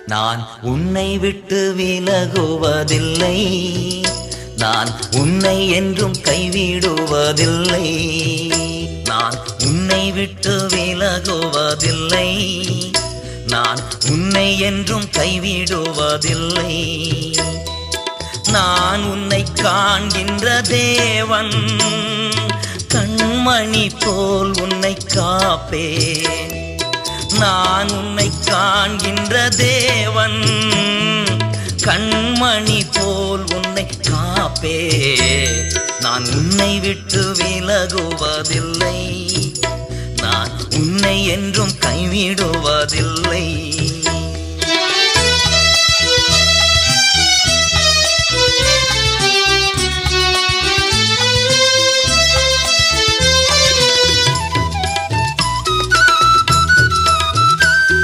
நான் உன்னை விட்டு விலகுவதில்லை, நான் உன்னை என்றும் கைவிடுவதில்லை. நான் உன்னை விட்டு விலகுவதில்லை, நான் உன்னை என்றும் கைவிடுவதில்லை. நான் உன்னை காண்கின்ற தேவன், கண்மணி போல் உன்னை காப்பேன். நான் உன்னை காண்கின்ற தேவன், கண்மணி போல் உன்னை காப்பேன். நான் உன்னை விட்டு விலகுவதில்லை, நான் உன்னை என்றும் கைவிடுவதில்லை.